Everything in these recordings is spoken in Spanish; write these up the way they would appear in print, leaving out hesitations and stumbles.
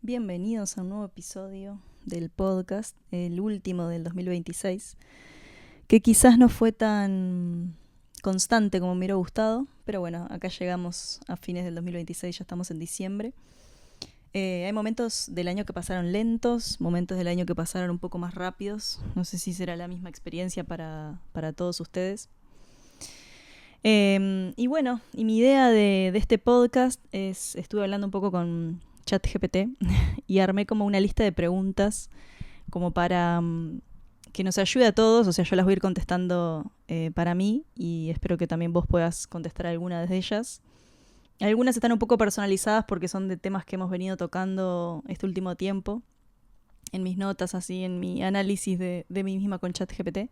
Bienvenidos a un nuevo episodio del podcast, el último del 2026, que quizás no fue tan constante como me hubiera gustado, pero bueno, acá llegamos a fines del 2026, ya estamos en diciembre. Hay momentos del año que pasaron lentos, momentos del año que pasaron un poco más rápidos. No sé si será la misma experiencia para todos ustedes. Y bueno, y mi idea de este podcast es, estuve hablando un poco con ChatGPT y armé como una lista de preguntas como para que nos ayude a todos. O sea, yo las voy a ir contestando para mí y espero que también vos puedas contestar alguna de ellas. Algunas están un poco personalizadas porque son de temas que hemos venido tocando este último tiempo en mis notas, así en mi análisis de mí misma con ChatGPT.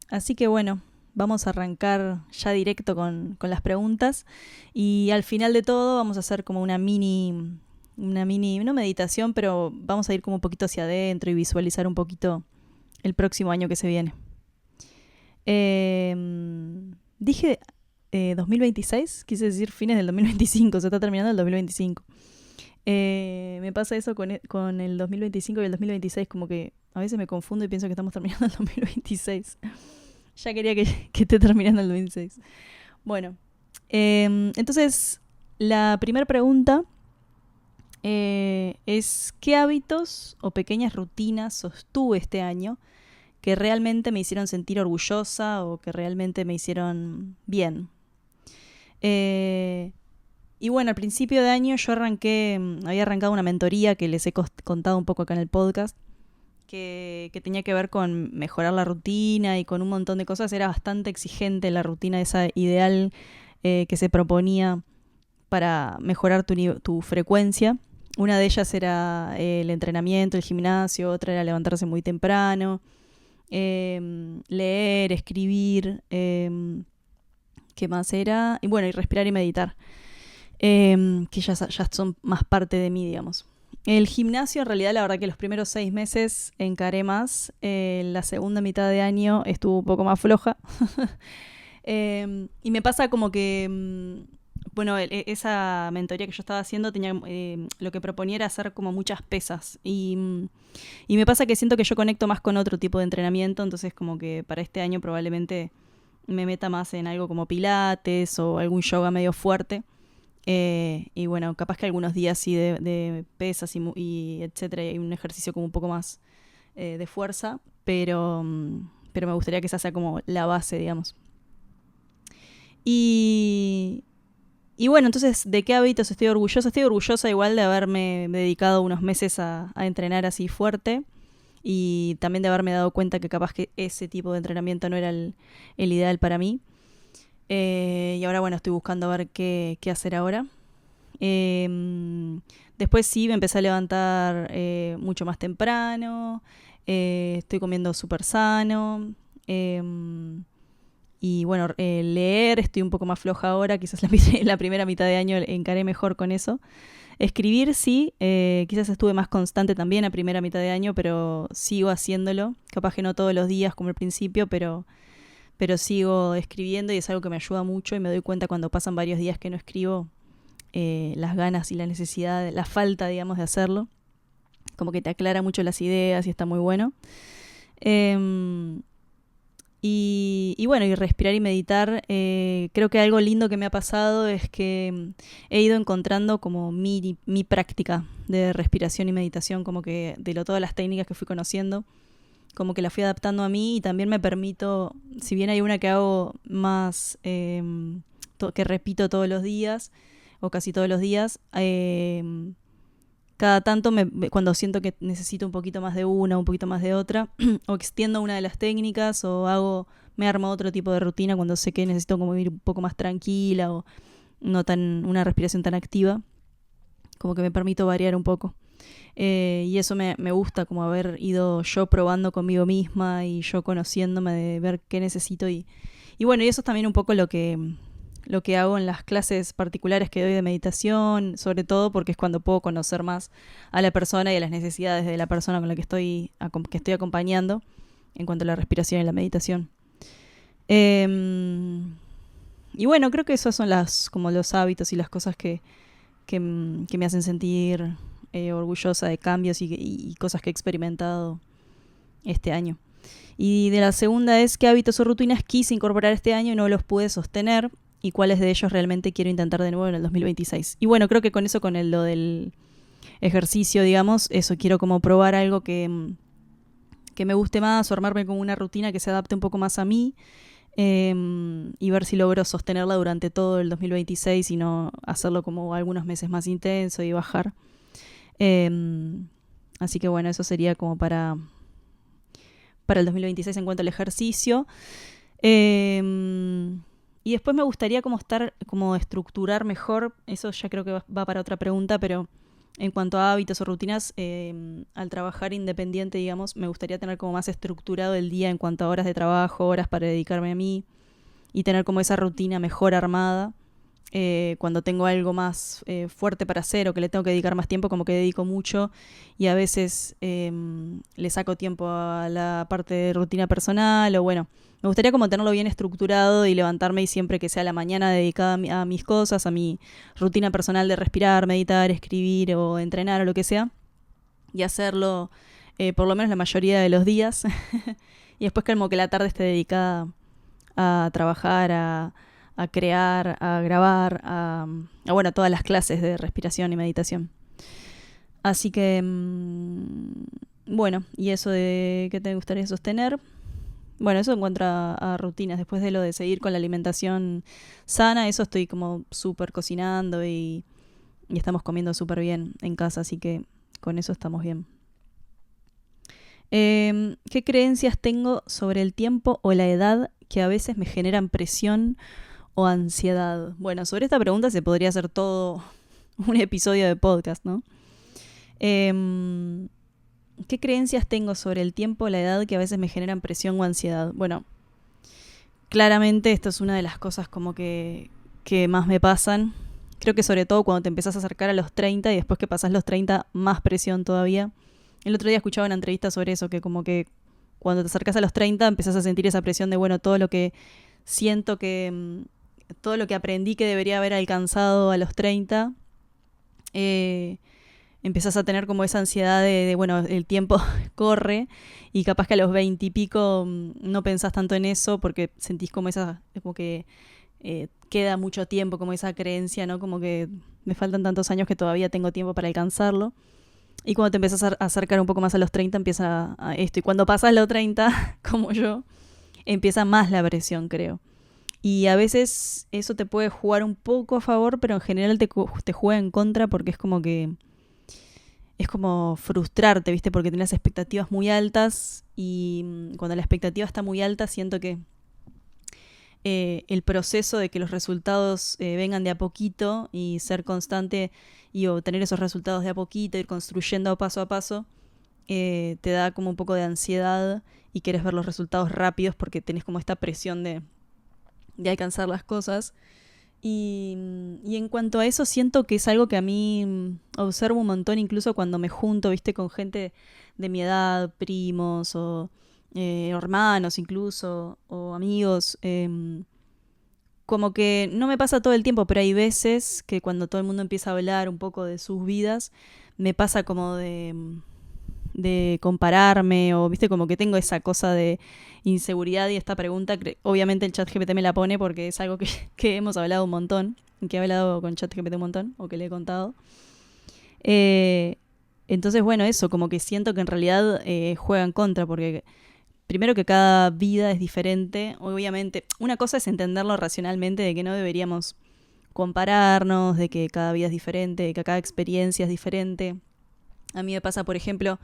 Así que bueno, vamos a arrancar ya directo con las preguntas y al final de todo vamos a hacer como una mini, no meditación, pero vamos a ir como un poquito hacia adentro y visualizar un poquito el próximo año que se viene. Dije 2026, quise decir fines del 2025, se está terminando el 2025. Me pasa eso con el 2025 y el 2026, como que a veces me confundo y pienso que estamos terminando el 2026. Ya quería que esté terminando el 2026. Bueno, entonces la primera pregunta es ¿qué hábitos o pequeñas rutinas sostuve este año que realmente me hicieron sentir orgullosa o que realmente me hicieron bien? Y bueno, al principio de año yo había arrancado una mentoría que les he contado un poco acá en el podcast, que tenía que ver con mejorar la rutina y con un montón de cosas. Era bastante exigente la rutina, esa ideal que se proponía para mejorar tu frecuencia. Una de ellas era el entrenamiento, el gimnasio, otra era levantarse muy temprano, leer, escribir, ¿qué más era? Y bueno, y respirar y meditar, que ya son más parte de mí, digamos. El gimnasio, en realidad, la verdad que los primeros 6 meses encaré más. La segunda mitad de año estuvo un poco más floja. Y me pasa como que, bueno, esa mentoría que yo estaba haciendo tenía, lo que proponía era hacer como muchas pesas. Y me pasa que siento que yo conecto más con otro tipo de entrenamiento, entonces como que para este año probablemente me meta más en algo como pilates o algún yoga medio fuerte. Y bueno, capaz que algunos días sí de pesas y etcétera, y hay un ejercicio como un poco más de fuerza, pero me gustaría que esa sea como la base, digamos. Y, y bueno, entonces, ¿de qué hábitos estoy orgullosa? Estoy orgullosa igual de haberme dedicado unos meses a entrenar así fuerte y también de haberme dado cuenta que capaz que ese tipo de entrenamiento no era el ideal para mí. Y ahora, bueno, estoy buscando a ver qué hacer ahora. Después sí me empecé a levantar mucho más temprano. Estoy comiendo súper sano. Y bueno, leer, estoy un poco más floja ahora. Quizás la primera mitad de año encaré mejor con eso. Escribir sí, quizás estuve más constante también a primera mitad de año, pero sigo haciéndolo. Capaz que no todos los días como al principio, pero sigo escribiendo y es algo que me ayuda mucho y me doy cuenta cuando pasan varios días que no escribo, las ganas y la necesidad, la falta, digamos, de hacerlo. Como que te aclara mucho las ideas y está muy bueno. Y bueno, y respirar y meditar. Creo que algo lindo que me ha pasado es que he ido encontrando como mi práctica de respiración y meditación, como que todas las técnicas que fui conociendo, como que la fui adaptando a mí y también me permito, si bien hay una que hago más, que repito todos los días o casi todos los días, cada tanto cuando siento que necesito un poquito más de una, un poquito más de otra, o extiendo una de las técnicas o me armo otro tipo de rutina cuando sé que necesito como ir un poco más tranquila o no tan una respiración tan activa, como que me permito variar un poco. Y eso me gusta, como haber ido yo probando conmigo misma y yo conociéndome, de ver qué necesito. Y bueno, y eso es también un poco lo que hago en las clases particulares que doy de meditación, sobre todo porque es cuando puedo conocer más a la persona y a las necesidades de la persona con la que estoy acompañando en cuanto a la respiración y la meditación. Y bueno, creo que esos son como los hábitos y las cosas que que me hacen sentir orgullosa de cambios y cosas que he experimentado este año. Y de la segunda es qué hábitos o rutinas quise incorporar este año y no los pude sostener y cuáles de ellos realmente quiero intentar de nuevo en el 2026. Y bueno, creo que con eso, con lo del ejercicio, digamos, eso, quiero como probar algo que me guste más o armarme como una rutina que se adapte un poco más a mí y ver si logro sostenerla durante todo el 2026 y no hacerlo como algunos meses más intenso y bajar. Así que bueno, eso sería como para el 2026 en cuanto al ejercicio. Y después me gustaría como estructurar mejor, eso ya creo que va para otra pregunta, pero en cuanto a hábitos o rutinas, al trabajar independiente, digamos, me gustaría tener como más estructurado el día en cuanto a horas de trabajo, horas para dedicarme a mí y tener como esa rutina mejor armada. Cuando tengo algo más fuerte para hacer o que le tengo que dedicar más tiempo, como que dedico mucho y a veces le saco tiempo a la parte de rutina personal o bueno, me gustaría como tenerlo bien estructurado y levantarme y siempre que sea la mañana dedicada a mis cosas, a mi rutina personal de respirar, meditar, escribir o entrenar o lo que sea y hacerlo por lo menos la mayoría de los días y después como que la tarde esté dedicada a trabajar, a crear, a grabar, a bueno, todas las clases de respiración y meditación. Así que, bueno, y eso de qué te gustaría sostener. Bueno, eso en cuanto a rutinas. Después de lo de seguir con la alimentación sana, eso estoy como súper cocinando y estamos comiendo súper bien en casa, así que con eso estamos bien. ¿Qué creencias tengo sobre el tiempo o la edad que a veces me generan presión o ansiedad? Bueno, sobre esta pregunta se podría hacer todo un episodio de podcast, ¿no? ¿Qué creencias tengo sobre el tiempo o la edad que a veces me generan presión o ansiedad? Bueno, claramente esto es una de las cosas como que más me pasan. Creo que sobre todo cuando te empezás a acercar a los 30 y después que pasás los 30, más presión todavía. El otro día escuchaba una entrevista sobre eso, que como que cuando te acercas a los 30 empezás a sentir esa presión de, bueno, todo lo que siento que todo lo que aprendí que debería haber alcanzado a los 30, empezás a tener como esa ansiedad de bueno, el tiempo corre y capaz que a los 20 y pico no pensás tanto en eso porque sentís como como que queda mucho tiempo, como esa creencia, ¿no? Como que me faltan tantos años que todavía tengo tiempo para alcanzarlo. Y cuando te empiezas a acercar un poco más a los 30, empieza a esto. Y cuando pasas los 30, como yo, empieza más la presión, creo. Y a veces eso te puede jugar un poco a favor, pero en general te juega en contra porque es como que es como frustrarte, ¿viste? Porque tenés expectativas muy altas y cuando la expectativa está muy alta siento que el proceso de que los resultados vengan de a poquito y ser constante y obtener esos resultados de a poquito, ir construyendo paso a paso, te da como un poco de ansiedad y querés ver los resultados rápidos porque tenés como esta presión de alcanzar las cosas. Y en cuanto a eso siento que es algo que a mí observo un montón incluso cuando me junto, viste, con gente de mi edad, primos o hermanos incluso, o amigos. Como que no me pasa todo el tiempo, pero hay veces que cuando todo el mundo empieza a hablar un poco de sus vidas, me pasa como de compararme o, viste, como que tengo esa cosa de inseguridad y esta pregunta, obviamente el ChatGPT me la pone porque es algo que hemos hablado un montón, que he hablado con ChatGPT un montón, o que le he contado. Entonces, bueno, eso, como que siento que en realidad juega en contra, porque primero que cada vida es diferente, obviamente, una cosa es entenderlo racionalmente de que no deberíamos compararnos, de que cada vida es diferente, de que cada experiencia es diferente. A mí me pasa, por ejemplo,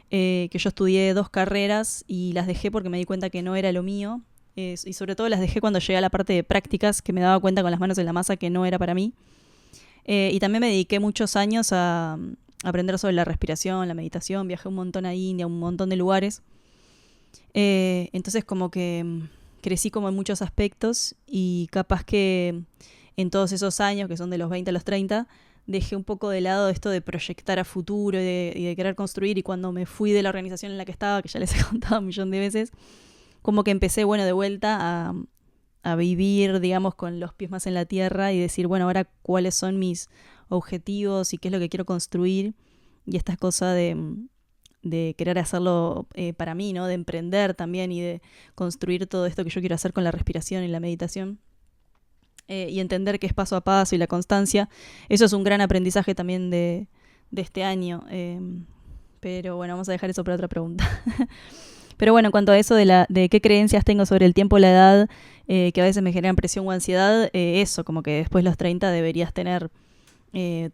que yo estudié 2 carreras y las dejé porque me di cuenta que no era lo mío. Y sobre todo las dejé cuando llegué a la parte de prácticas, que me daba cuenta con las manos en la masa que no era para mí. Y también me dediqué muchos años a aprender sobre la respiración, la meditación. Viajé un montón a India, un montón de lugares. Entonces como que crecí como en muchos aspectos y capaz que en todos esos años, que son de los 20 a los 30, dejé un poco de lado esto de proyectar a futuro y de querer construir, y cuando me fui de la organización en la que estaba, que ya les he contado un millón de veces, como que empecé, bueno, de vuelta a vivir, digamos, con los pies más en la tierra y decir, bueno, ahora cuáles son mis objetivos y qué es lo que quiero construir. Y esta cosa de querer hacerlo para mí, ¿no? De emprender también y de construir todo esto que yo quiero hacer con la respiración y la meditación. Y entender que es paso a paso y la constancia. Eso es un gran aprendizaje también de este año. Pero bueno, vamos a dejar eso para otra pregunta. Pero bueno, en cuanto a eso de qué creencias tengo sobre el tiempo, la edad, que a veces me generan presión o ansiedad, eso, como que después de los 30 deberías tener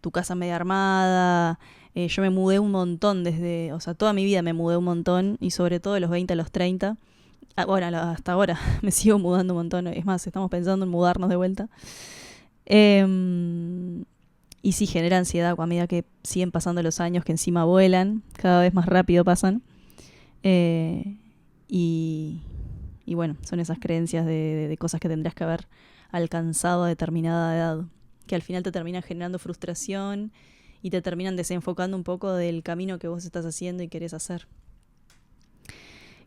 tu casa media armada. Yo me mudé un montón o sea, toda mi vida me mudé un montón y sobre todo de los 20 a los 30. Bueno, hasta ahora me sigo mudando un montón. Es más, estamos pensando en mudarnos de vuelta. Y sí, genera ansiedad a medida que siguen pasando los años, que encima vuelan, cada vez más rápido pasan. Y bueno, son esas creencias de cosas que tendrías que haber alcanzado a determinada edad, que al final te terminan generando frustración y te terminan desenfocando un poco del camino que vos estás haciendo y querés hacer.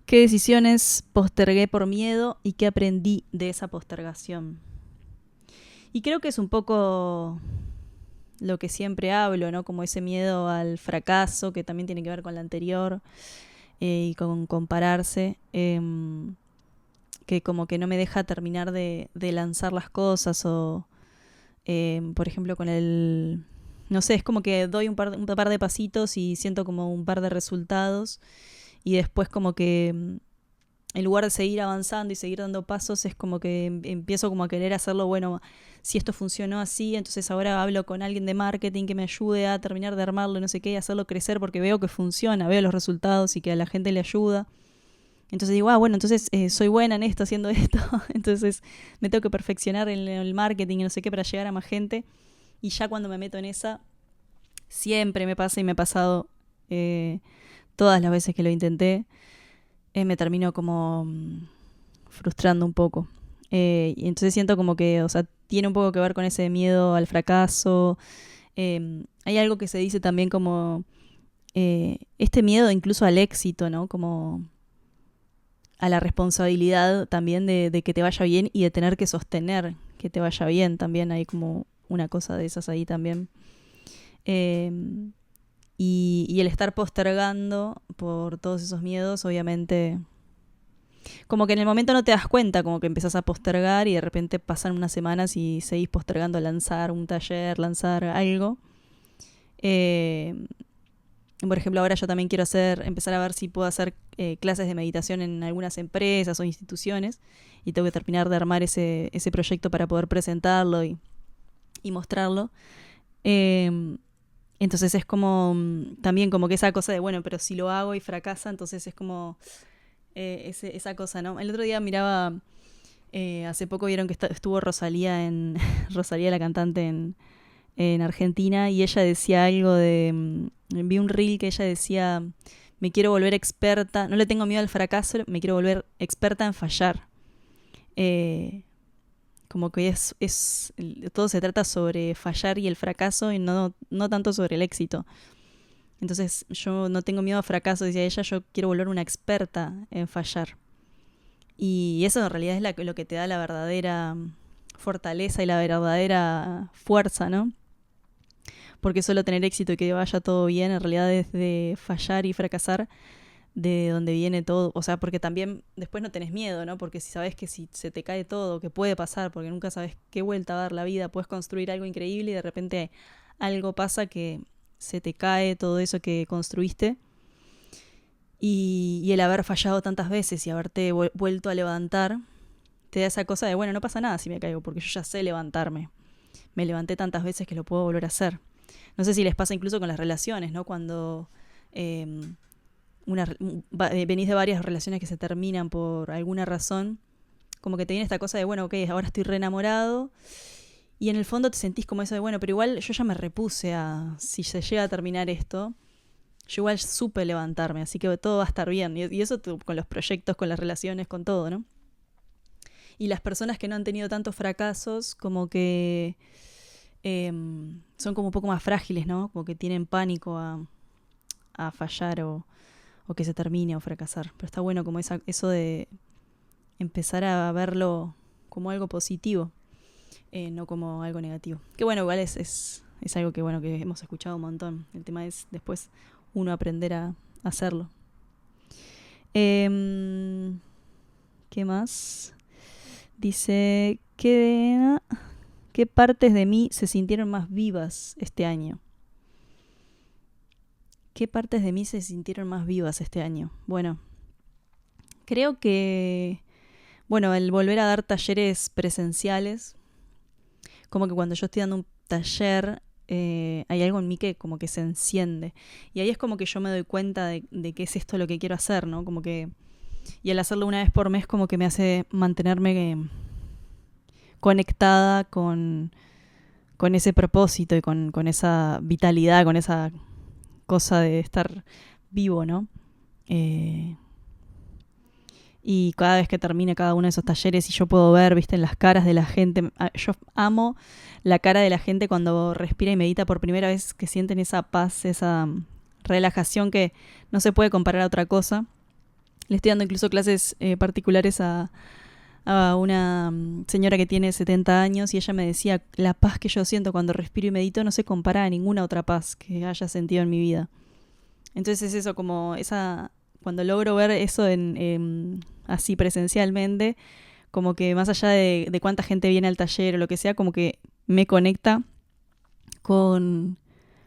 ¿Qué decisiones postergué por miedo y qué aprendí de esa postergación? Y creo que es un poco lo que siempre hablo, ¿no? Como ese miedo al fracaso, que también tiene que ver con la anterior, y con compararse, que como que no me deja terminar de lanzar las cosas o, por ejemplo, con el... No sé, es como que doy un par de pasitos y siento como un par de resultados y después como que en lugar de seguir avanzando y seguir dando pasos, es como que empiezo como a querer hacerlo, bueno, si esto funcionó así, entonces ahora hablo con alguien de marketing que me ayude a terminar de armarlo, no sé qué, y hacerlo crecer porque veo que funciona, veo los resultados y que a la gente le ayuda. Entonces digo, bueno, entonces soy buena en esto, haciendo esto, entonces me tengo que perfeccionar en el marketing y no sé qué para llegar a más gente. Y ya cuando me meto en esa, siempre me pasa y me ha pasado todas las veces que lo intenté, me termino como frustrando un poco. Y entonces siento como que, o sea, tiene un poco que ver con ese miedo al fracaso. Hay algo que se dice también como este miedo incluso al éxito, ¿no? Como a la responsabilidad también de que te vaya bien y de tener que sostener que te vaya bien. También hay como una cosa de esas ahí también. Y el estar postergando por todos esos miedos, obviamente, como que en el momento no te das cuenta, como que empezás a postergar y de repente pasan unas semanas y seguís postergando lanzar un taller, lanzar algo. Por ejemplo, ahora yo también quiero empezar a ver si puedo hacer clases de meditación en algunas empresas o instituciones y tengo que terminar de armar ese proyecto para poder presentarlo y mostrarlo. Entonces es como también como que esa cosa de, bueno, pero si lo hago y fracasa, entonces es como esa cosa, ¿no? El otro día miraba, hace poco vieron que estuvo Rosalía Rosalía la cantante en Argentina, y ella decía algo vi un reel que ella decía, me quiero volver experta, no le tengo miedo al fracaso, me quiero volver experta en fallar. Como que todo se trata sobre fallar y el fracaso y no tanto sobre el éxito. Entonces yo no tengo miedo al fracaso, decía ella, yo quiero volver una experta en fallar. Y eso en realidad es lo que te da la verdadera fortaleza y la verdadera fuerza, ¿no? Porque solo tener éxito y que vaya todo bien, en realidad es de fallar y fracasar de donde viene todo. O sea, porque también después no tenés miedo, ¿no? Porque si sabes que si se te cae todo, que puede pasar, porque nunca sabes qué vuelta va a dar la vida, puedes construir algo increíble y de repente algo pasa que se te cae todo eso que construiste. Y el haber fallado tantas veces y haberte vuelto a levantar, te da esa cosa de, bueno, no pasa nada si me caigo, porque yo ya sé levantarme. Me levanté tantas veces que lo puedo volver a hacer. No sé si les pasa incluso con las relaciones, ¿no? Cuando venís de varias relaciones que se terminan por alguna razón, como que te viene esta cosa de, bueno, ok, ahora estoy re enamorado, y en el fondo te sentís como eso de, bueno, pero igual yo ya me repuse si se llega a terminar esto, yo igual supe levantarme, así que todo va a estar bien. Y eso con los proyectos, con las relaciones, con todo, ¿no? Y las personas que no han tenido tantos fracasos, como que son como un poco más frágiles, ¿no? Como que tienen pánico a fallar o que se termine o fracasar. Pero está bueno como eso de empezar a verlo como algo positivo, no como algo negativo. Que bueno, igual es es algo que, bueno, que hemos escuchado un montón. El tema es después uno aprender a hacerlo. ¿Qué más? Dice, ¿qué partes de mí se sintieron más vivas este año? ¿Qué partes de mí se sintieron más vivas este año? Bueno, creo que, bueno, el volver a dar talleres presenciales, como que cuando yo estoy dando un taller, hay algo en mí que como que se enciende. Y ahí es como que yo me doy cuenta de qué es esto lo que quiero hacer, ¿no? Como que, y al hacerlo una vez por mes como que me hace mantenerme conectada con ese propósito y con esa vitalidad, con esa cosa de estar vivo, ¿no? Y cada vez que termine cada uno de esos talleres y yo puedo ver, viste, en las caras de la gente, yo amo la cara de la gente cuando respira y medita por primera vez, que sienten esa paz, esa relajación que no se puede comparar a otra cosa. Le estoy dando incluso clases particulares a una señora que tiene 70 años y ella me decía, la paz que yo siento cuando respiro y medito no se compara a ninguna otra paz que haya sentido en mi vida. Entonces es eso, como esa, cuando logro ver eso así presencialmente, como que más allá de cuánta gente viene al taller o lo que sea, como que me conecta con,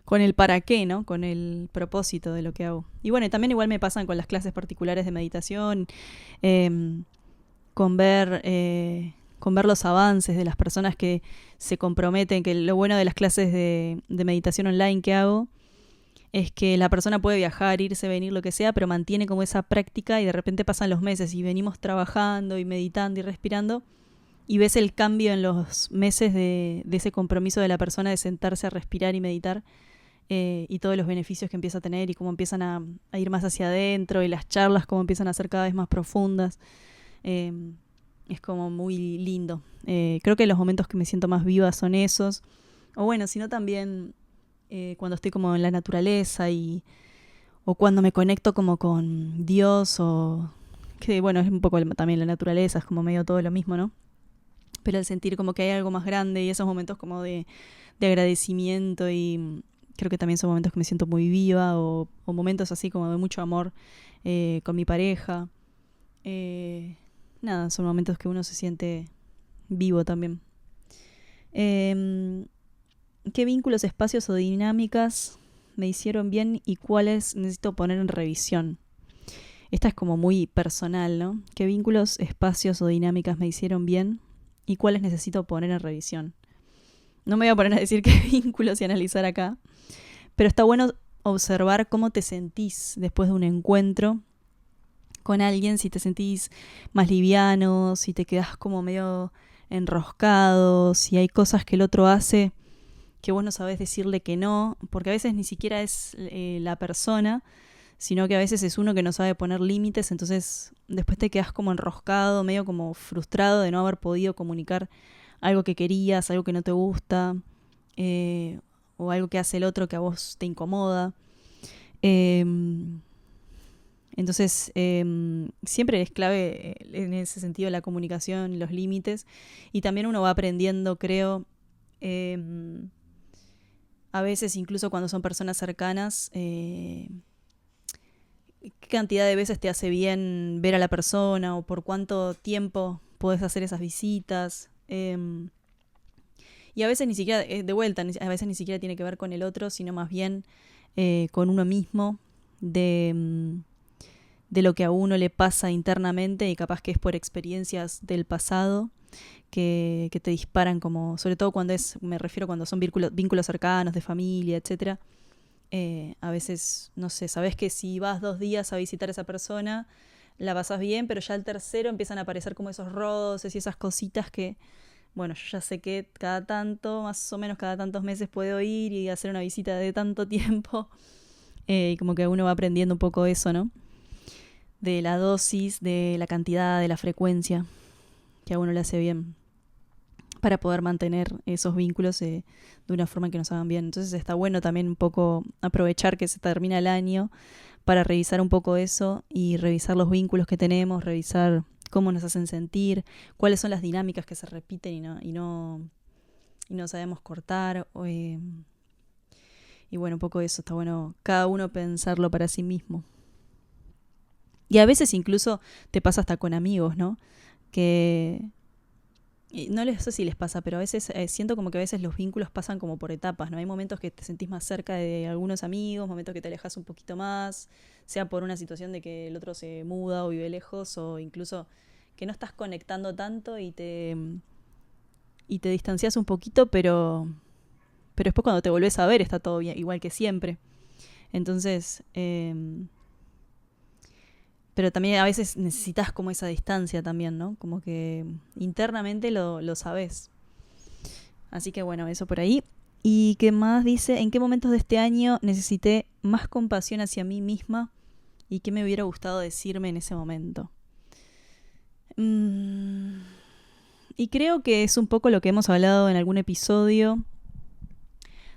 con el para qué, ¿no? Con el propósito de lo que hago. Y bueno, también igual me pasan con las clases particulares de meditación, eh, con ver los avances de las personas que se comprometen, que lo bueno de las clases de meditación online que hago es que la persona puede viajar, irse, venir, lo que sea, pero mantiene como esa práctica y de repente pasan los meses y venimos trabajando y meditando y respirando y ves el cambio en los meses de ese compromiso de la persona de sentarse a respirar y meditar y todos los beneficios que empieza a tener y cómo empiezan a ir más hacia adentro y las charlas cómo empiezan a ser cada vez más profundas. Es como muy lindo. Creo que los momentos que me siento más viva son esos. O bueno, sino también cuando estoy como en la naturaleza o cuando me conecto como con Dios o que bueno, es un poco también la naturaleza, es como medio todo lo mismo, ¿no? Pero el sentir como que hay algo más grande y esos momentos como de agradecimiento y creo que también son momentos que me siento muy viva o momentos así como de mucho amor con mi pareja. Nada, son momentos que uno se siente vivo también. ¿Qué vínculos, espacios o dinámicas me hicieron bien y cuáles necesito poner en revisión? Esta es como muy personal, ¿no? ¿Qué vínculos, espacios o dinámicas me hicieron bien y cuáles necesito poner en revisión? No me voy a poner a decir qué vínculos y analizar acá, pero está bueno observar cómo te sentís después de un encuentro con alguien, si te sentís más liviano, si te quedás como medio enroscado, si hay cosas que el otro hace que vos no sabés decirle que no, porque a veces ni siquiera es la persona, sino que a veces es uno que no sabe poner límites, entonces después te quedás como enroscado, medio como frustrado de no haber podido comunicar algo que querías, algo que no te gusta, o algo que hace el otro que a vos te incomoda. Entonces, siempre es clave en ese sentido la comunicación, los límites, y también uno va aprendiendo, creo, a veces incluso cuando son personas cercanas, qué cantidad de veces te hace bien ver a la persona o por cuánto tiempo podés hacer esas visitas. Y a veces ni siquiera, de vuelta, a veces ni siquiera tiene que ver con el otro, sino más bien con uno mismo, de lo que a uno le pasa internamente y capaz que es por experiencias del pasado que te disparan como, sobre todo cuando me refiero cuando son vínculos cercanos, de familia, etcétera. A veces, no sé, sabes que si vas 2 días a visitar a esa persona, la pasas bien, pero ya al tercero empiezan a aparecer como esos roces y esas cositas que, bueno, yo ya sé que cada tanto, más o menos cada tantos meses puedo ir y hacer una visita de tanto tiempo. Y como que uno va aprendiendo un poco eso, ¿no? De la dosis, de la cantidad, de la frecuencia que a uno le hace bien para poder mantener esos vínculos de una forma que nos hagan bien. Entonces está bueno también un poco aprovechar que se termina el año para revisar un poco eso y revisar los vínculos que tenemos, revisar cómo nos hacen sentir, cuáles son las dinámicas que se repiten y no sabemos cortar, Y bueno, un poco eso, está bueno cada uno pensarlo para sí mismo. Y a veces incluso te pasa hasta con amigos, ¿no? Que no les sé si les pasa, pero a veces siento como que a veces los vínculos pasan como por etapas, ¿no? Hay momentos que te sentís más cerca de algunos amigos, momentos que te alejas un poquito más, sea por una situación de que el otro se muda o vive lejos, o incluso que no estás conectando tanto y te distancias un poquito, pero después cuando te volvés a ver está todo bien, igual que siempre. Entonces, pero también a veces necesitas como esa distancia también, ¿no? Como que internamente lo sabes. Así que bueno, eso por ahí. ¿Y qué más dice? ¿En qué momentos de este año necesité más compasión hacia mí misma? ¿Y qué me hubiera gustado decirme en ese momento? Y creo que es un poco lo que hemos hablado en algún episodio,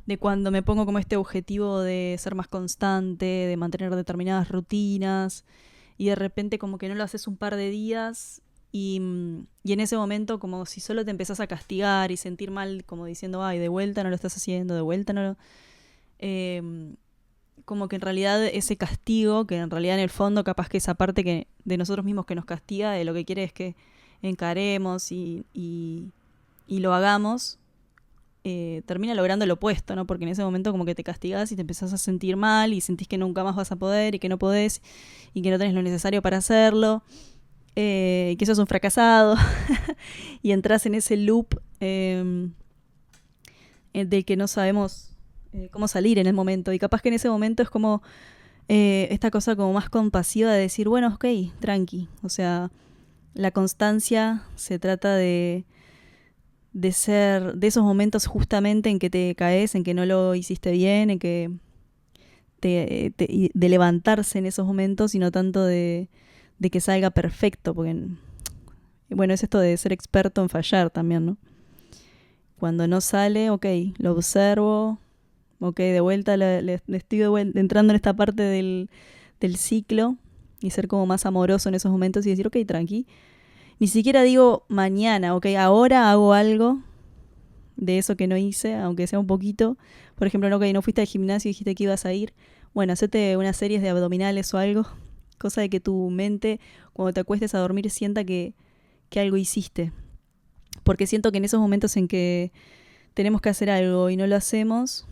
de cuando me pongo como este objetivo de ser más constante, de mantener determinadas rutinas, y de repente como que no lo haces un par de días y en ese momento como si solo te empezás a castigar y sentir mal, como diciendo, ay, de vuelta no lo estás haciendo, de vuelta no lo... Eh, como que en realidad ese castigo, que en realidad en el fondo capaz que esa parte que de nosotros mismos que nos castiga, de lo que quiere es que encaremos y lo hagamos, termina logrando lo opuesto, ¿no? Porque en ese momento como que te castigás y te empezás a sentir mal y sentís que nunca más vas a poder y que no podés y que no tenés lo necesario para hacerlo, que sos un fracasado y entras en ese loop del que no sabemos cómo salir en el momento. Y capaz que en ese momento es como esta cosa como más compasiva de decir, bueno, ok, tranqui. O sea, la constancia se trata de ser, de esos momentos justamente en que te caes, en que no lo hiciste bien, en que de levantarse en esos momentos y no tanto de que salga perfecto, porque bueno, es esto de ser experto en fallar también, ¿no? Cuando no sale, ok, lo observo, ok, de vuelta le estoy entrando en esta parte del ciclo y ser como más amoroso en esos momentos y decir, ok, tranqui. Ni siquiera digo mañana, ok, ahora hago algo de eso que no hice, aunque sea un poquito. Por ejemplo, no, okay, no fuiste al gimnasio y dijiste que ibas a ir. Bueno, hacete unas series de abdominales o algo. Cosa de que tu mente, cuando te acuestes a dormir, sienta que algo hiciste. Porque siento que en esos momentos en que tenemos que hacer algo y no lo hacemos,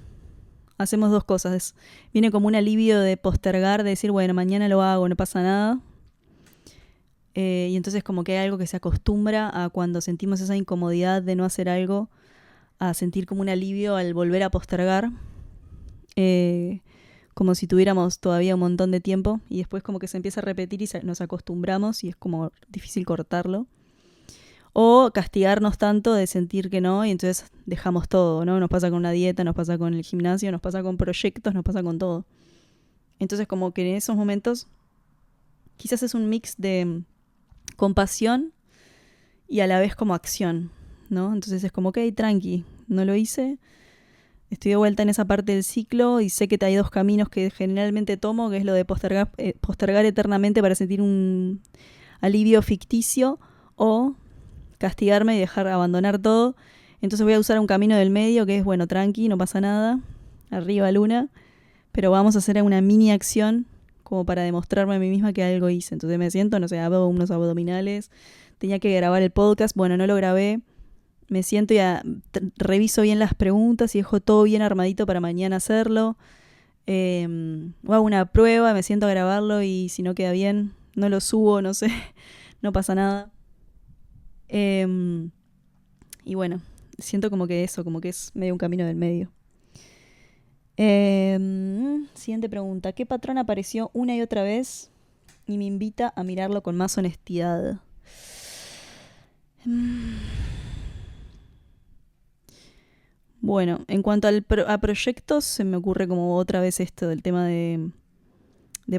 hacemos dos cosas. Viene como un alivio de postergar, de decir, bueno, mañana lo hago, no pasa nada. Y entonces como que hay algo que se acostumbra a cuando sentimos esa incomodidad de no hacer algo, a sentir como un alivio al volver a postergar, como si tuviéramos todavía un montón de tiempo y después como que se empieza a repetir y nos acostumbramos y es como difícil cortarlo. O castigarnos tanto de sentir que no y entonces dejamos todo, ¿no? Nos pasa con una dieta, nos pasa con el gimnasio, nos pasa con proyectos, nos pasa con todo. Entonces como que en esos momentos quizás es un mix de compasión y a la vez como acción, ¿no? Entonces es como, ok, tranqui, no lo hice, estoy de vuelta en esa parte del ciclo y sé que hay dos caminos que generalmente tomo, que es lo de postergar eternamente para sentir un alivio ficticio o castigarme y dejar abandonar todo. Entonces voy a usar un camino del medio que es, bueno, tranqui, no pasa nada, arriba luna, pero vamos a hacer una mini acción como para demostrarme a mí misma que algo hice. Entonces me siento, no sé, hago unos abdominales, tenía que grabar el podcast, bueno, no lo grabé, me siento y reviso bien las preguntas y dejo todo bien armadito para mañana hacerlo. O hago una prueba, me siento a grabarlo y si no queda bien, no lo subo, no sé, no pasa nada. Y bueno, siento como que eso, como que es medio un camino del medio. Siguiente pregunta. ¿Qué patrón apareció una y otra vez y me invita a mirarlo con más honestidad? Bueno, en cuanto a proyectos, se me ocurre como otra vez esto del tema de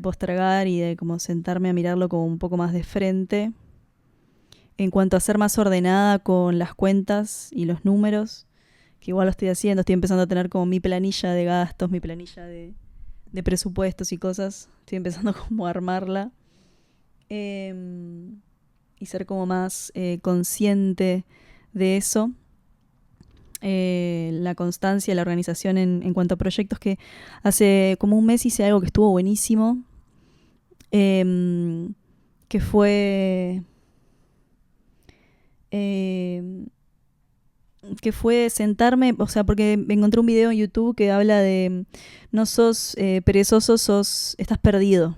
postergar y de como sentarme a mirarlo como un poco más de frente. En cuanto a ser más ordenada con las cuentas y los números, que igual lo estoy haciendo, estoy empezando a tener como mi planilla de gastos, mi planilla de presupuestos y cosas. Estoy empezando como a armarla. Y ser como más consciente de eso. la constancia, la organización en cuanto a proyectos, que hace como un mes hice algo que estuvo buenísimo, que fue sentarme, o sea, porque me encontré un video en YouTube que habla de no sos perezoso, estás perdido.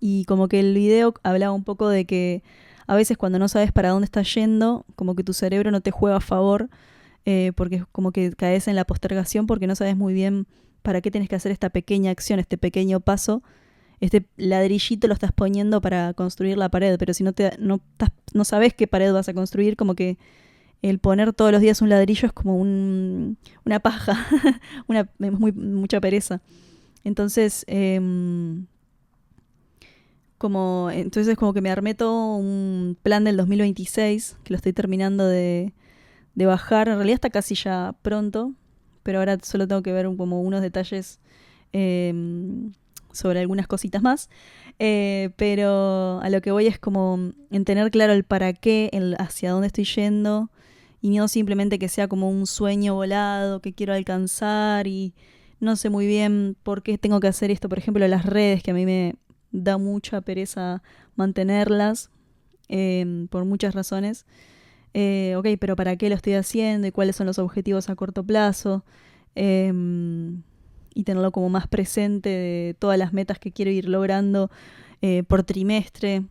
Y como que el video hablaba un poco de que a veces cuando no sabes para dónde estás yendo, como que tu cerebro no te juega a favor, porque es como que caes en la postergación porque no sabes muy bien para qué tienes que hacer esta pequeña acción, este pequeño paso. Este ladrillito lo estás poniendo para construir la pared, pero si no sabes qué pared vas a construir, como que el poner todos los días un ladrillo es como una paja, mucha pereza. Entonces, como que me armé todo un plan del 2026, que lo estoy terminando de bajar. En realidad está casi ya pronto, pero ahora solo tengo que ver como unos detalles sobre algunas cositas más. Pero a lo que voy es como en tener claro el para qué, hacia dónde estoy yendo, y no simplemente que sea como un sueño volado que quiero alcanzar y no sé muy bien por qué tengo que hacer esto. Por ejemplo, las redes, que a mí me da mucha pereza mantenerlas, por muchas razones. Ok, pero ¿para qué lo estoy haciendo? ¿Y cuáles son los objetivos a corto plazo? Y tenerlo como más presente de todas las metas que quiero ir logrando por trimestre.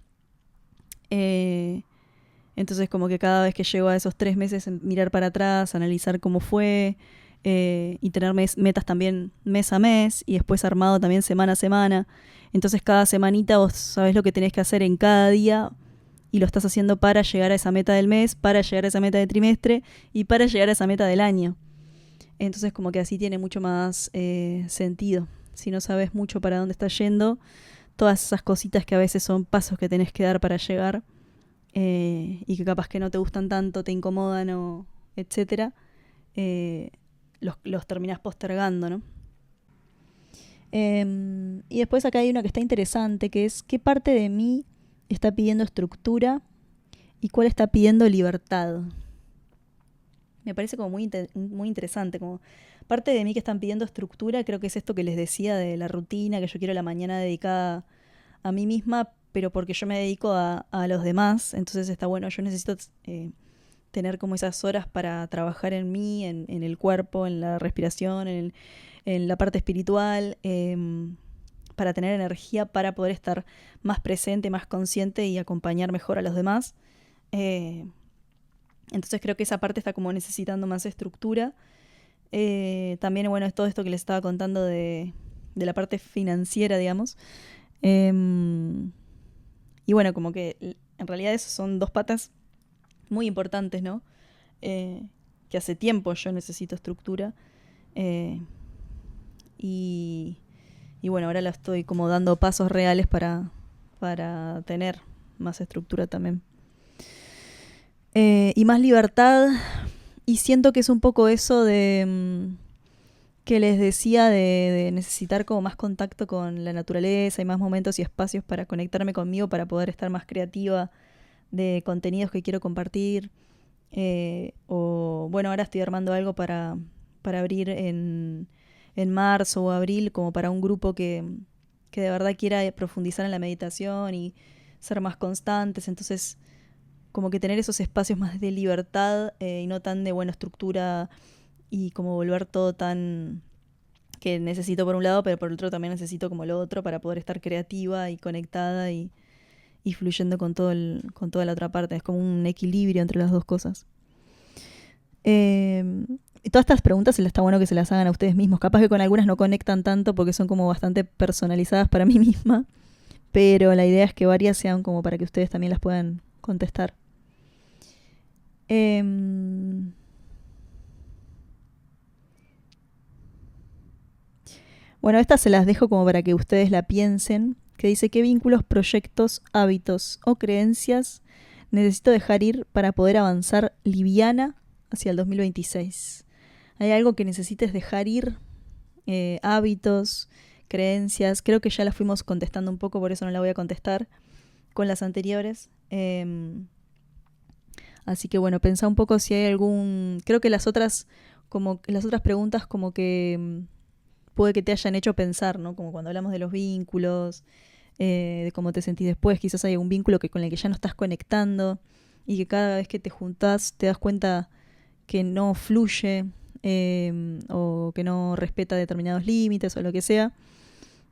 Entonces como que cada vez que llego a esos 3 meses, mirar para atrás, analizar cómo fue, y tener metas también mes a mes y después armado también semana a semana. Entonces cada semanita vos sabés lo que tenés que hacer en cada día y lo estás haciendo para llegar a esa meta del mes, para llegar a esa meta de trimestre y para llegar a esa meta del año. Entonces como que así tiene mucho más sentido. Si no sabes mucho para dónde estás yendo, todas esas cositas que a veces son pasos que tenés que dar para llegar, y que capaz que no te gustan tanto, te incomodan o etcétera, los terminás postergando, ¿no? Y después acá hay una que está interesante, que es qué parte de mí está pidiendo estructura y cuál está pidiendo libertad. Me parece como muy interesante, como parte de mí que están pidiendo estructura, creo que es esto que les decía de la rutina, que yo quiero la mañana dedicada a mí misma, pero porque yo me dedico a los demás. Entonces está bueno, yo necesito tener como esas horas para trabajar en mí, en el cuerpo, en la respiración, en la parte espiritual, para tener energía, para poder estar más presente, más consciente y acompañar mejor a los demás. Entonces creo que esa parte está como necesitando más estructura. También, bueno, es todo esto que les estaba contando de la parte financiera, digamos. Y bueno, como que en realidad eso son dos patas muy importantes, ¿no? Que hace tiempo yo necesito estructura. Y, y bueno, ahora la estoy como dando pasos reales para tener más estructura también. Y más libertad. Y siento que es un poco eso de que les decía de necesitar como más contacto con la naturaleza y más momentos y espacios para conectarme conmigo, para poder estar más creativa de contenidos que quiero compartir. O bueno, ahora estoy armando algo para abrir en marzo o abril, como para un grupo que de verdad quiera profundizar en la meditación y ser más constantes. Entonces, como que tener esos espacios más de libertad, y no tan de buena estructura, y como volver todo tan que necesito por un lado, pero por otro también necesito como lo otro para poder estar creativa y conectada y fluyendo con con toda la otra parte. Es como un equilibrio entre las dos cosas. Y todas estas preguntas está bueno que se las hagan a ustedes mismos. Capaz que con algunas no conectan tanto porque son como bastante personalizadas para mí misma, pero la idea es que varias sean como para que ustedes también las puedan contestar. Bueno, estas se las dejo como para que ustedes la piensen, que dice: ¿qué vínculos, proyectos, hábitos o creencias necesito dejar ir para poder avanzar liviana hacia el 2026? ¿Hay algo que necesites dejar ir? Hábitos, creencias. Creo que ya las fuimos contestando un poco, por eso no la voy a contestar con las anteriores. Así que bueno, pensá un poco si hay algún... Creo que las otras como las otras preguntas como que puede que te hayan hecho pensar, ¿no? Como cuando hablamos de los vínculos, de cómo te sentís después, quizás hay un vínculo con el que ya no estás conectando y que cada vez que te juntás te das cuenta que no fluye o que no respeta determinados límites o lo que sea,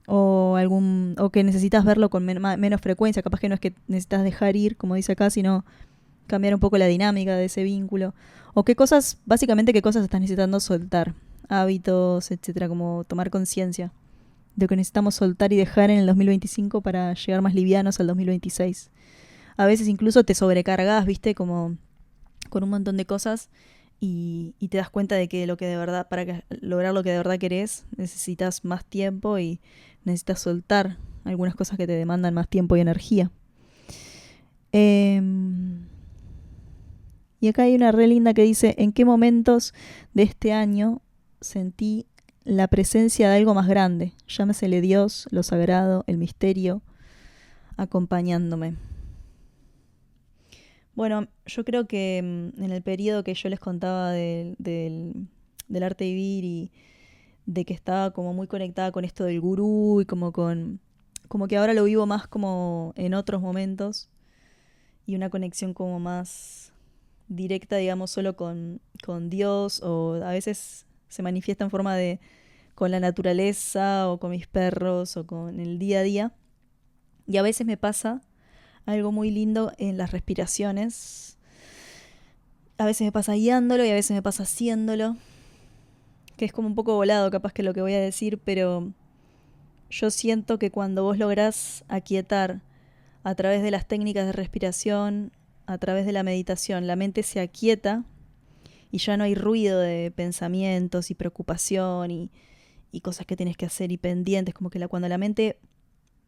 o que necesitas verlo con menos frecuencia, capaz que no es que necesitas dejar ir, como dice acá, sino cambiar un poco la dinámica de ese vínculo, o básicamente qué cosas estás necesitando soltar, hábitos, etcétera, como tomar conciencia de lo que necesitamos soltar y dejar en el 2025 para llegar más livianos al 2026. A veces incluso te sobrecargas, viste, como con un montón de cosas y te das cuenta de que lo que de verdad, para lograr lo que de verdad querés, necesitas más tiempo y necesitas soltar algunas cosas que te demandan más tiempo y energía. Y acá hay una re linda que dice: ¿en qué momentos de este año sentí la presencia de algo más grande? Llámesele Dios, lo sagrado, el misterio, acompañándome. Bueno, yo creo que en el periodo que yo les contaba del arte de vivir y de que estaba como muy conectada con esto del gurú y como que ahora lo vivo más como en otros momentos y una conexión como más directa, digamos, solo con Dios, o a veces se manifiesta en forma de con la naturaleza o con mis perros o con el día a día. Y a veces me pasa algo muy lindo en las respiraciones. A veces me pasa guiándolo y a veces me pasa haciéndolo, que es como un poco volado capaz que lo que voy a decir, pero yo siento que cuando vos lográs aquietar a través de las técnicas de respiración, a través de la meditación, la mente se aquieta y ya no hay ruido de pensamientos y preocupación y cosas que tienes que hacer y pendientes, como que cuando la mente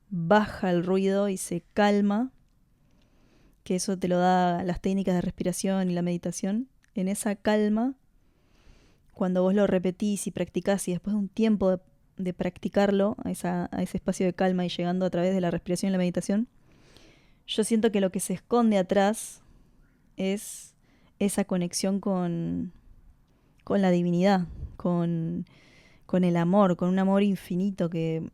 baja el ruido y se calma, que eso te lo da las técnicas de respiración y la meditación, en esa calma, cuando vos lo repetís y practicás y después de un tiempo de practicarlo, a ese espacio de calma y llegando a través de la respiración y la meditación, yo siento que lo que se esconde atrás es esa conexión con la divinidad, con el amor, con un amor infinito que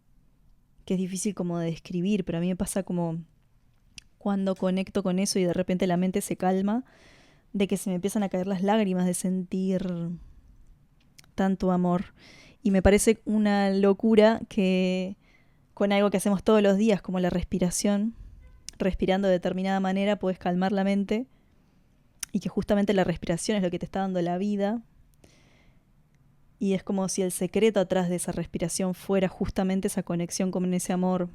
es difícil como de describir, pero a mí me pasa como cuando conecto con eso y de repente la mente se calma, de que se me empiezan a caer las lágrimas de sentir tanto amor. Y me parece una locura que con algo que hacemos todos los días, como la respiración, respirando de determinada manera, puedes calmar la mente y que justamente la respiración es lo que te está dando la vida. Y es como si el secreto atrás de esa respiración fuera justamente esa conexión con ese amor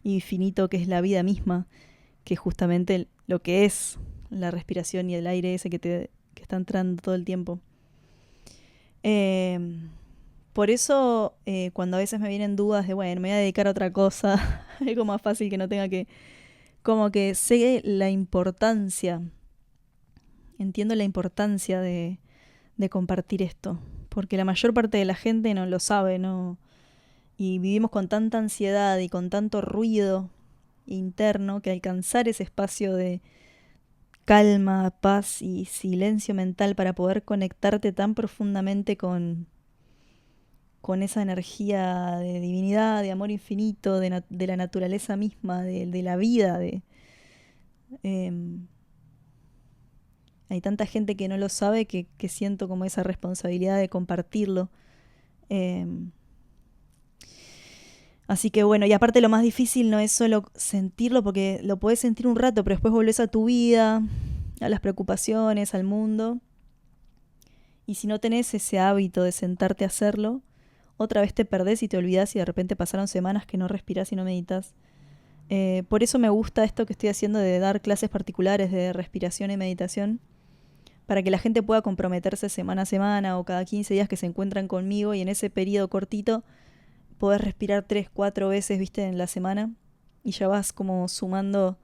infinito que es la vida misma, que es justamente lo que es la respiración y el aire ese que está entrando todo el tiempo. Por eso cuando a veces me vienen dudas de, bueno, me voy a dedicar a otra cosa, algo más fácil que no tenga que... Como que sé la importancia, entiendo la importancia de compartir esto, porque la mayor parte de la gente no lo sabe, ¿no? Y vivimos con tanta ansiedad y con tanto ruido interno que alcanzar ese espacio de calma, paz y silencio mental para poder conectarte tan profundamente con esa energía de divinidad, de amor infinito, de la naturaleza misma, de la vida. Hay tanta gente que no lo sabe que siento como esa responsabilidad de compartirlo. Así que bueno, y aparte lo más difícil no es solo sentirlo, porque lo podés sentir un rato, pero después volvés a tu vida, a las preocupaciones, al mundo. Y si no tenés ese hábito de sentarte a hacerlo, otra vez te perdés y te olvidás y de repente pasaron semanas que no respirás y no meditas. Por eso me gusta esto que estoy haciendo de dar clases particulares de respiración y meditación, para que la gente pueda comprometerse semana a semana o cada 15 días que se encuentran conmigo y en ese periodo cortito podés respirar 3, 4 veces, viste, en la semana y ya vas como sumando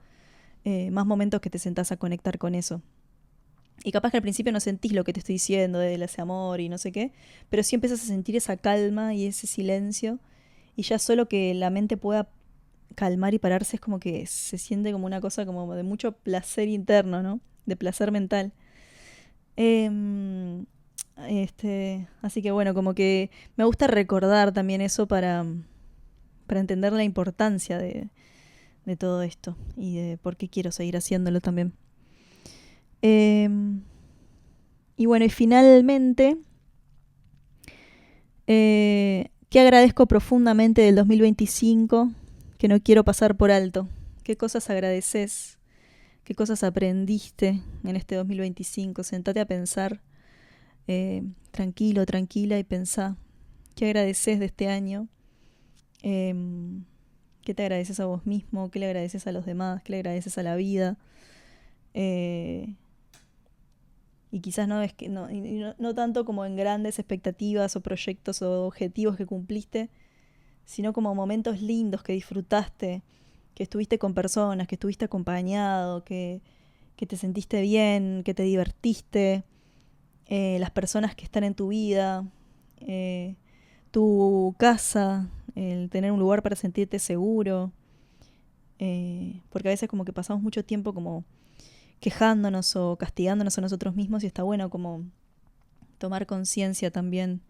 más momentos que te sentás a conectar con eso. Y capaz que al principio no sentís lo que te estoy diciendo de ese amor y no sé qué, pero sí empiezas a sentir esa calma y ese silencio y ya solo que la mente pueda calmar y pararse es como que se siente como una cosa como de mucho placer interno, ¿no? De placer mental. Así que bueno, como que me gusta recordar también eso para entender la importancia de todo esto y de por qué quiero seguir haciéndolo también. Y bueno, y finalmente, ¿qué agradezco profundamente del 2025 que no quiero pasar por alto? ¿Qué cosas agradeces? ¿Qué cosas aprendiste en este 2025? Sentate a pensar tranquilo, tranquila y pensá. ¿Qué agradeces de este año? ¿Qué te agradeces a vos mismo? ¿Qué le agradeces a los demás? ¿Qué le agradeces a la vida? Y quizás no, es que no tanto como en grandes expectativas o proyectos o objetivos que cumpliste, sino como momentos lindos que disfrutaste, que estuviste con personas, que estuviste acompañado, que te sentiste bien, que te divertiste, las personas que están en tu vida, eh, tu casa, el tener un lugar para sentirte seguro, porque a veces como que pasamos mucho tiempo como quejándonos o castigándonos a nosotros mismos y está bueno como tomar conciencia también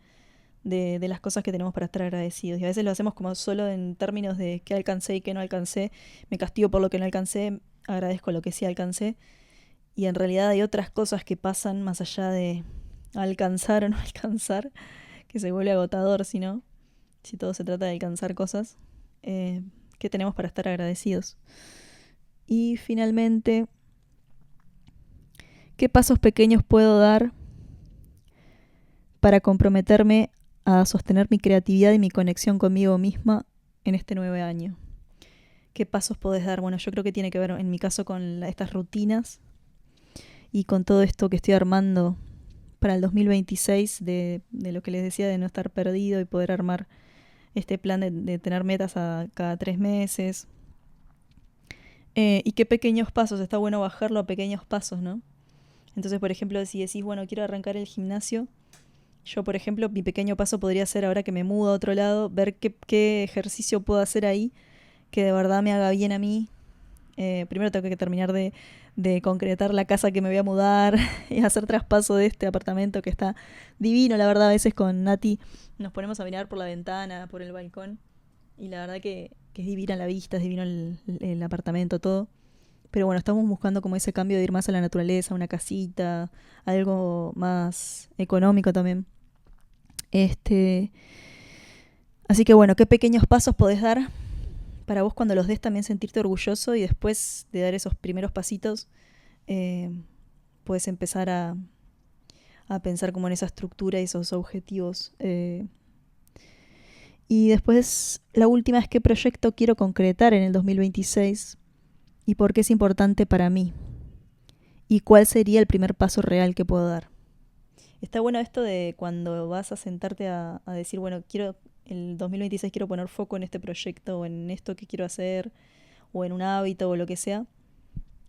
de las cosas que tenemos para estar agradecidos. Y a veces lo hacemos como solo en términos de qué alcancé y qué no alcancé. Me castigo por lo que no alcancé, agradezco lo que sí alcancé. Y en realidad hay otras cosas que pasan más allá de alcanzar o no alcanzar, que se vuelve agotador si todo se trata de alcanzar cosas, que tenemos para estar agradecidos. Y finalmente, ¿qué pasos pequeños puedo dar para comprometerme a sostener mi creatividad y mi conexión conmigo misma en este nuevo año? ¿Qué pasos podés dar? Bueno, yo creo que tiene que ver en mi caso con estas rutinas y con todo esto que estoy armando para el 2026 de lo que les decía de no estar perdido y poder armar este plan de tener metas a cada 3 meses. Y qué pequeños pasos, está bueno bajarlo a pequeños pasos, ¿no? Entonces, por ejemplo, si decís, bueno, quiero arrancar el gimnasio, yo, por ejemplo, mi pequeño paso podría ser ahora que me mudo a otro lado, ver qué ejercicio puedo hacer ahí que de verdad me haga bien a mí. Primero tengo que terminar de concretar la casa que me voy a mudar y hacer traspaso de este apartamento que está divino. La verdad, a veces con Nati nos ponemos a mirar por la ventana, por el balcón, y la verdad que es divina la vista, es divino el apartamento, todo. Pero bueno, estamos buscando como ese cambio de ir más a la naturaleza, una casita, algo más económico también. Así que bueno, ¿qué pequeños pasos podés dar para vos cuando los des también sentirte orgulloso y después de dar esos primeros pasitos eh, puedes empezar a pensar como en esa estructura y esos objetivos? Y después, la última es qué proyecto quiero concretar en el 2026 y por qué es importante para mí y cuál sería el primer paso real que puedo dar. Está bueno esto de cuando vas a sentarte a decir, bueno, el 2026 quiero poner foco en este proyecto o en esto que quiero hacer o en un hábito o lo que sea.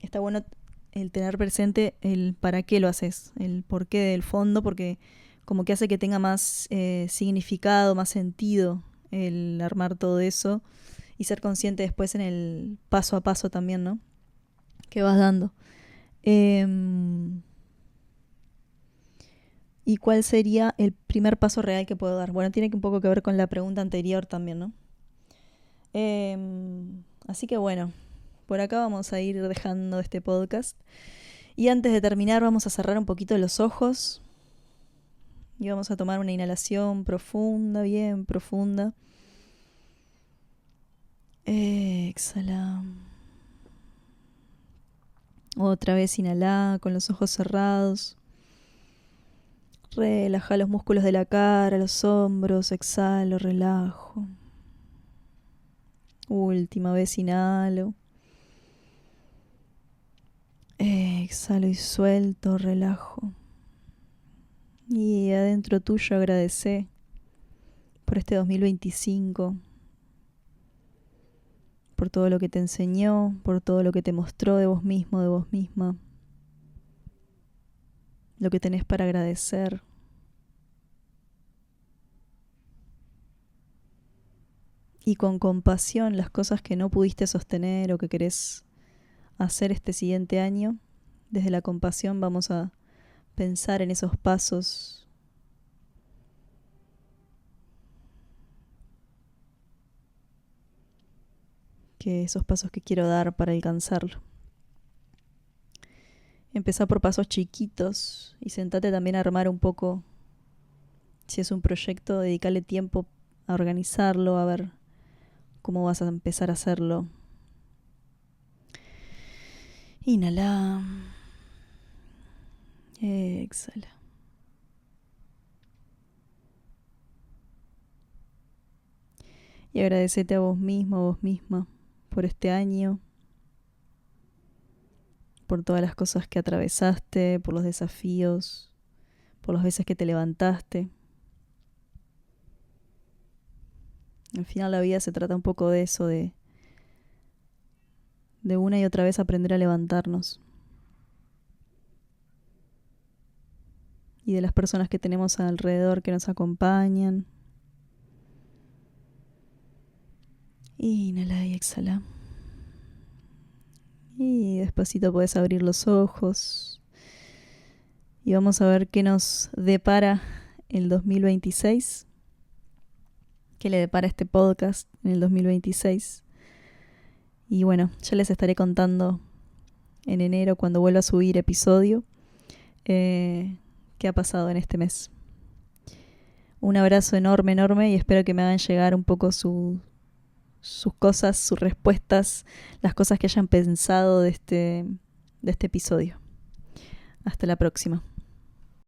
Está bueno el tener presente el para qué lo haces, el por qué del fondo, porque como que hace que tenga más significado, más sentido el armar todo eso y ser consciente después en el paso a paso también, ¿no? Que vas dando. ¿Y cuál sería el primer paso real que puedo dar? Bueno, tiene un poco que ver con la pregunta anterior también, ¿no? Así que bueno, por acá vamos a ir dejando este podcast. Y antes de terminar vamos a cerrar un poquito los ojos y vamos a tomar una inhalación profunda, bien profunda. Exhala. Otra vez inhala con los ojos cerrados. Relaja los músculos de la cara, los hombros, exhalo, relajo. Última vez inhalo. Exhalo y suelto, relajo. Y adentro tuyo agradecé por este 2025, por todo lo que te enseñó, por todo lo que te mostró de vos mismo, de vos misma, lo que tenés para agradecer. Y con compasión las cosas que no pudiste sostener o que querés hacer este siguiente año, desde la compasión vamos a pensar en esos pasos esos pasos que quiero dar para alcanzarlo. Empezá por pasos chiquitos y sentate también a armar un poco. Si es un proyecto, dedicarle tiempo a organizarlo, a ver cómo vas a empezar a hacerlo. Inhala. Exhala. Y agradecete a vos mismo, a vos misma, por este año, por todas las cosas que atravesaste, por los desafíos, por las veces que te levantaste. Al final la vida se trata un poco de eso, de una y otra vez aprender a levantarnos. Y de las personas que tenemos alrededor que nos acompañan. Inhala y exhala. Y despacito puedes abrir los ojos. Y vamos a ver qué nos depara el 2026. Qué le depara este podcast en el 2026. Y bueno, ya les estaré contando en enero cuando vuelva a subir episodio qué ha pasado en este mes. Un abrazo enorme, enorme, y espero que me hagan llegar un poco sus cosas, sus respuestas, las cosas que hayan pensado de este episodio. Hasta la próxima.